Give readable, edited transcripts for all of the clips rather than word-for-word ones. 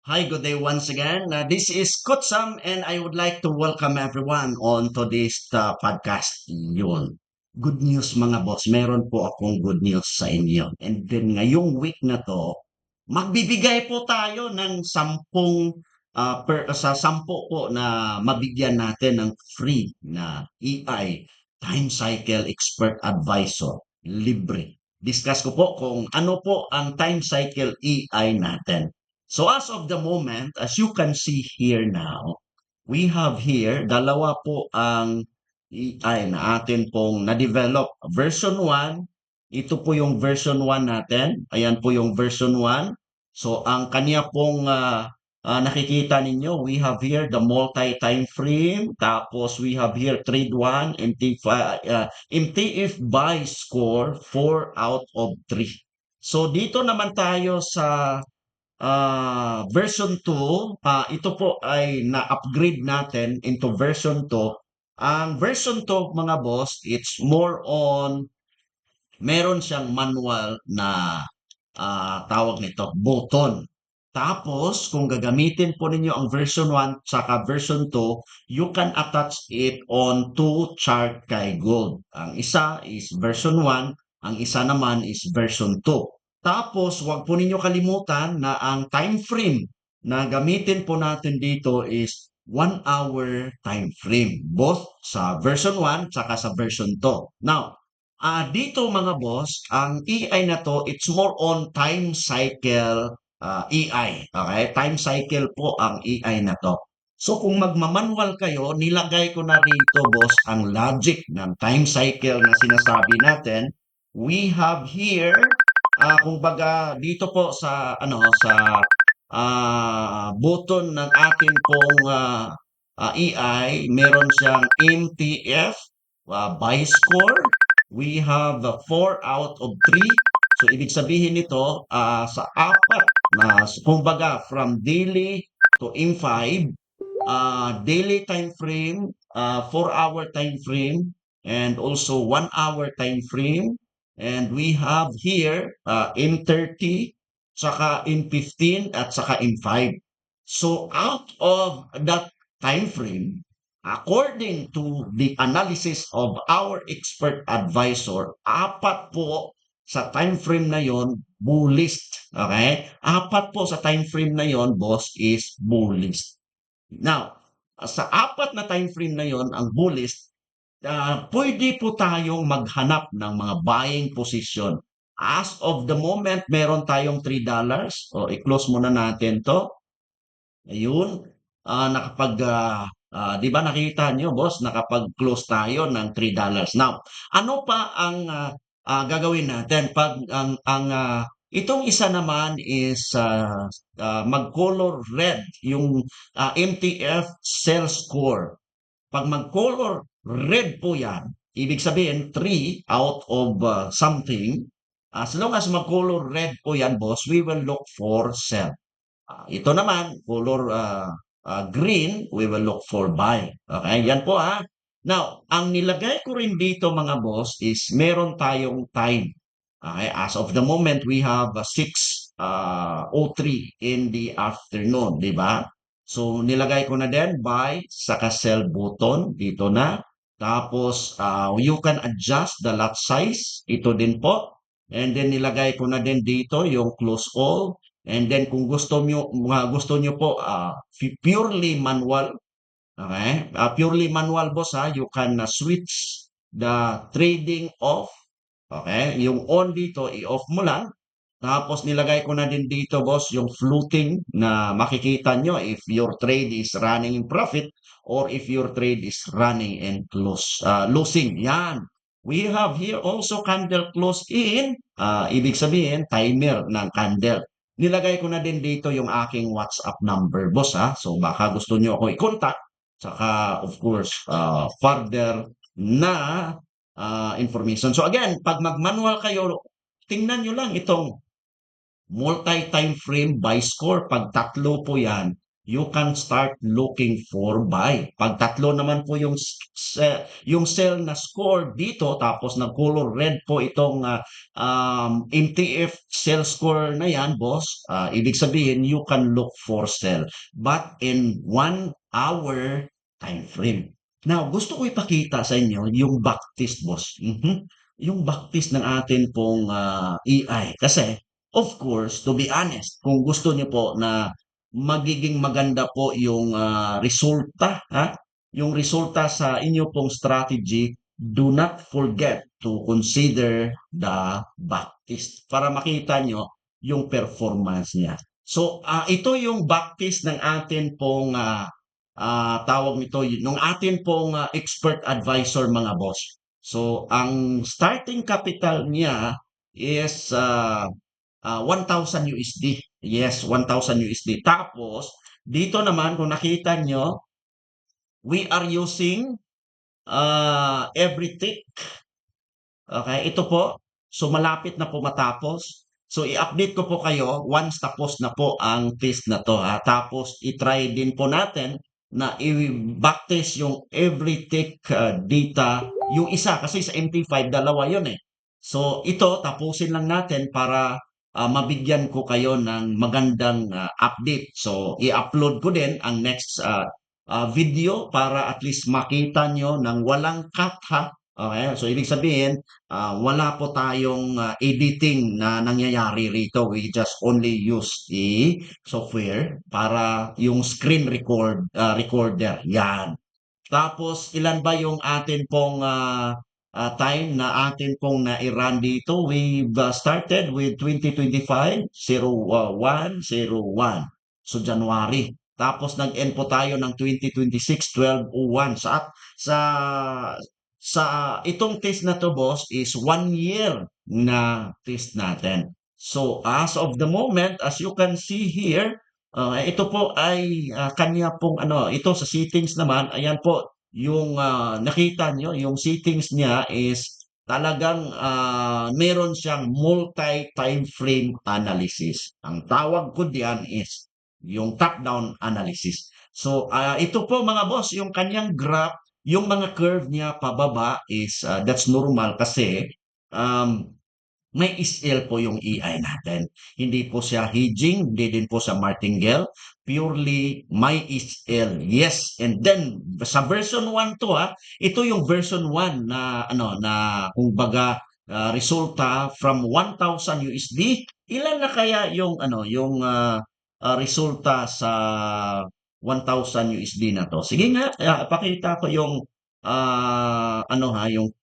Hi, good day once again. This is Coach Sam and I would like to welcome everyone on to this podcast. Yun. Good news mga boss. Meron po akong good news sa inyo. And then ngayong week na to, magbibigay po tayo ng sa 10 po na mabigyan natin ng free na EI Time Cycle Expert Advisor. Libre. Discuss ko po kung ano po ang time cycle EI natin. So as of the moment, as you can see here now, we have here, dalawa po ang AI na atin pong na-develop. Version 1, ito po yung version 1 natin. Ayan po yung version 1. So ang kanya pong nakikita ninyo, we have here the multi-time frame. Tapos we have here trade 1, MTF buy score 4 out of 3. So dito naman tayo sa version 2, ito po ay na-upgrade natin into version 2. Ang version 2, mga boss, it's more on, meron siyang manual na tawag nito, button. Tapos, kung gagamitin po ninyo ang version 1 saka version 2, you can attach it on two chart kay Gold. Ang isa is version 1, ang isa naman is version 2. Tapos, huwag po ninyo kalimutan na ang time frame na gamitin po natin dito is 1 hour time frame, both sa version 1 saka sa version 2. Now, dito mga boss, ang AI na to, it's more on time cycle AI. Okay? Time cycle po ang AI na to. So kung magmamanual kayo, nilagay ko na rito boss ang logic ng time cycle na sinasabi natin. We have here, kung baga dito po sa button ng atin pong AI, meron siyang MTF, buy score. We have 4 out of 3. So, ibig sabihin nito, sa apat na, kumbaga, from daily to M5, daily time frame, 4 hour time frame, and also 1 hour time frame. And we have here, M30, saka M15, at saka M5. So, out of that time frame, according to the analysis of our expert advisor, apat po sa time frame na yon bullish. Okay? Apat po sa time frame na yon, boss, is bullish. Now, sa apat na time frame na yon, ang bullish, pwede po tayong maghanap ng mga buying position. As of the moment, meron tayong $3. O, i-close muna natin to. Ayun, di ba nakita nyo, boss, nakapag-close tayo ng $3. Now, ano pa ang gagawin natin? Itong isa naman is mag-color red, yung MTF sell score. Pag mag-color red po yan, ibig sabihin 3 out of something. As long as mag-color red po yan, boss, we will look for sell. Ito naman, color green, we will look for buy. Okay, yan po ha. Now, ang nilagay ko rin dito mga boss is meron tayong time. Okay, as of the moment, we have 6:03 in the afternoon, di ba? So, nilagay ko na din buy, saka sell button, dito na. Tapos, you can adjust the lot size, ito din po. And then, nilagay ko na din dito yung close all. And then kung gusto nyo po purely manual, okay? Purely manual boss you can switch the trading off, okay? Yung on dito, i-off mo lang. Tapos nilagay ko na din dito boss yung floating na makikita nyo if your trade is running in profit or if your trade is running in losing. Yan. We have here also candle close in, ibig sabihin timer ng candle. Nilagay ko na din dito yung aking WhatsApp number, boss ha. So baka gusto nyo ako i-contact. Saka of course, further na information. So again, pag mag-manual kayo, tingnan nyo lang itong multi-time frame by score. Pag tatlo po yan, you can start looking for buy. Pag tatlo naman po yung sell na score dito, tapos nag-color red po itong MTF sell score na yan, boss, ibig sabihin you can look for sell. But in 1 hour time frame. Now, gusto ko ipakita sa inyo yung backtest, boss. Yung backtest ng atin pong EI. Kasi, of course, to be honest, kung gusto niyo po na magiging maganda po yung resulta, ha? Yung resulta sa inyo pong strategy, do not forget to consider the backtest para makita nyo yung performance niya. So, ito yung backtest ng atin pong tawag nito, ng atin pong expert advisor, mga boss. So, ang starting capital niya is 1,000 USD. Yes, 1,000 USD. Tapos, dito naman, kung nakita nyo, we are using every tick. Okay, ito po. So, malapit na po matapos. So, i-update ko po kayo once tapos na po ang test na to. Ha? Tapos, i-try din po natin na i-backtest yung every tick data. Yung isa, kasi sa MT5, dalawa yun eh. So, ito, tapusin lang natin para mabigyan ko kayo ng magandang update. So, i-upload ko din ang next video para at least makita nyo ng walang cut, ha. Okay, so ibig sabihin, wala po tayong editing na nangyayari rito. We just only use the software para yung screen recorder. Yan. Tapos, ilan ba yung atin pong time na atin pong na-run dito? We've started with 2025, 0101. So, January. Tapos, nag-end po tayo ng 2026, 1201. Sa, sa itong test na to, boss, is 1 year na test natin. So, as of the moment, as you can see here, ito po ay kanya pong ano, ito sa settings naman, ayan po, yung nakita nyo, yung settings niya is talagang meron siyang multi-time frame analysis. Ang tawag ko diyan is yung top-down analysis. So, ito po mga boss, yung kanyang graph, yung mga curve niya pababa is that's normal kasi um, may SL po yung EI natin. Hindi po siya hedging, hindi din po sa martingale. Purely may SL. Yes. And then sa version 1 to, ito yung version 1 na ano na kumbaga resulta from 1,000 USD. Ilan na kaya yung ano yung resulta sa 1,000 USD na to? Sige nga, pakita ko yung ano yung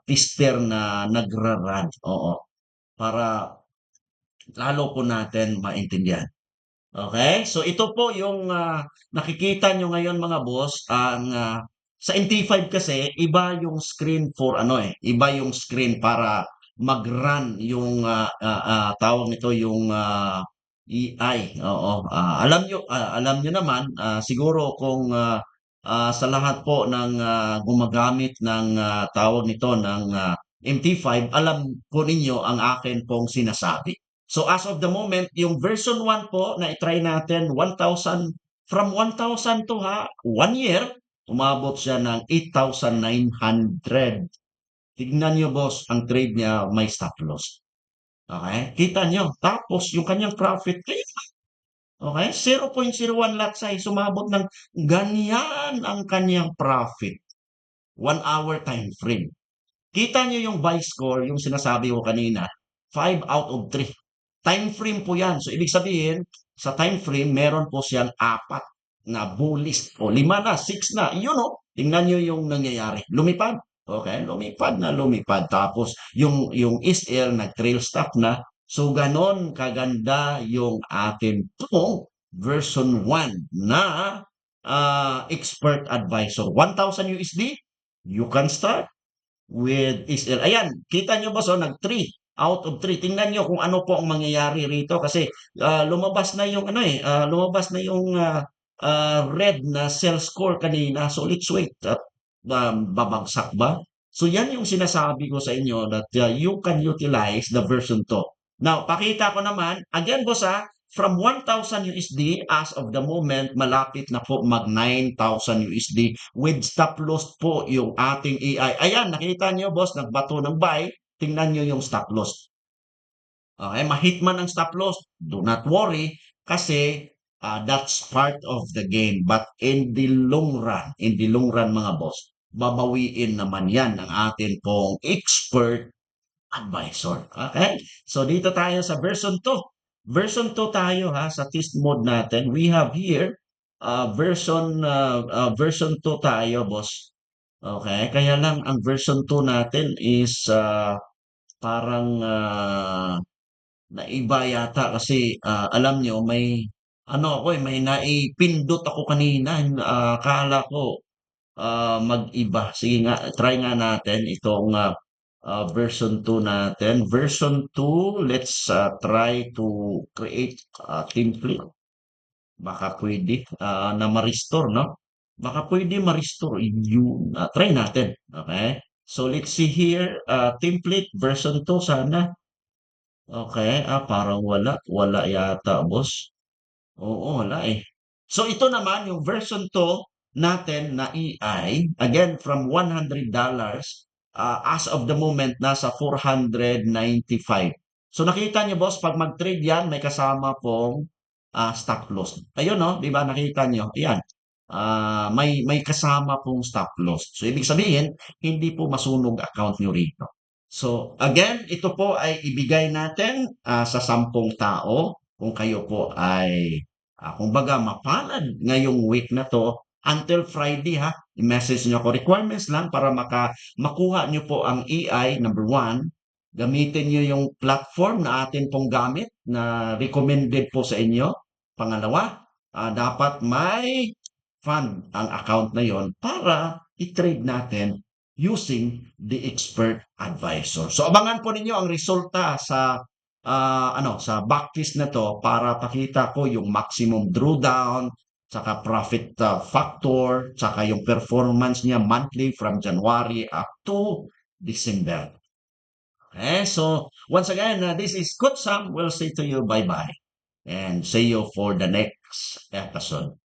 tester na nagra-run. Oo, para lalo po natin maintindihan. Okay? So ito po yung nakikita nyo ngayon, mga boss, ang sa MT5 kasi iba yung screen for ano iba yung screen para mag-run yung tawag nito yung EI. Oo. Alam nyo naman siguro kung sa lahat po ng gumagamit ng tawag nito ng MT5, alam po ninyo ang akin pong sinasabi. So as of the moment, yung version 1 po na i-try natin, 1,000, from 1,000 to 1 year, umabot siya ng 8,900. Tignan nyo, boss, ang trade niya may stop loss. Okay? Kita nyo. Tapos, yung kanyang profit, okay, 0.01 lot size, sumabot ng ganyan ang kanyang profit. 1 hour time frame. Kita nyo yung buy score, yung sinasabi ko kanina, 5 out of 3. Time frame po yan. So, ibig sabihin, sa time frame, meron po siyang 4 na bullish o 5 na, 6 na. Yun o, tingnan nyo yung nangyayari. Lumipad. Okay, lumipad na lumipad. Tapos, yung SL, nag-trail stop na. So, ganon kaganda yung atin pong version 1 na expert advisor. 1,000 USD, you can start with SL. Ayan, kita nyo ba, so nag-3 out of 3. Tingnan nyo kung ano po ang mangyayari rito kasi lumabas na yung ano lumabas na yung red na sell score kanina. So let's wait. At babagsak ba? So yan yung sinasabi ko sa inyo that you can utilize the version 2. Now, pakita ko naman, again boss, from 1,000 USD as of the moment, malapit na po mag 9,000 USD with stop loss po yung ating AI. Ayan, nakita nyo boss, nagbato ng buy. Tingnan nyo yung stop loss. Okay, ma-hit man ang stop loss, do not worry kasi that's part of the game. But in the long run mga boss, babawiin naman yan ng atin pong expert advisor. Okay? So dito tayo sa version 2. Version 2 tayo ha sa test mode natin. We have here version 2 tayo, boss. Okay? Kaya lang ang version 2 natin is parang naiba yata kasi alam nyo may ano ako eh, may naipindot ako kanina. Akala ko mag-iba. Sige nga, try nga natin itong version 2 natin. Version 2, let's try to create template. Baka pwede na ma-restore, no? Baka pwede ma-restore yun. Try natin. Okay? So let's see here, template version 2 sana. Okay, parang wala. Wala yata, boss. Oo, wala eh. So ito naman yung version 2 natin na AI, again from $100, as of the moment nasa 495. So nakita niyo boss, pag mag-trade yan, may kasama pong stop loss. Ayun no, 'di ba nakita niyo? Ayan. May kasama pong stop loss. So ibig sabihin, hindi po masunog account niyo rito. So again, ito po ay ibigay natin sa 10 tao kung kayo po ay kumbaga mapalad ngayong week na 'to until Friday ha. I-message niyo ako requirements lang para makuha niyo po ang AI number 1. Gamitin niyo yung platform na atin pong gamit na recommended po sa inyo. Pangalawa, dapat may fund ang account na yon para i-trade natin using the expert advisor. So abangan po ninyo ang resulta sa sa backtest na to para pakita ko yung maximum drawdown, saka profit factor, saka yung performance niya monthly from January up to December. Okay, so once again, this is Coach Sam. We'll say to you bye-bye and see you for the next episode.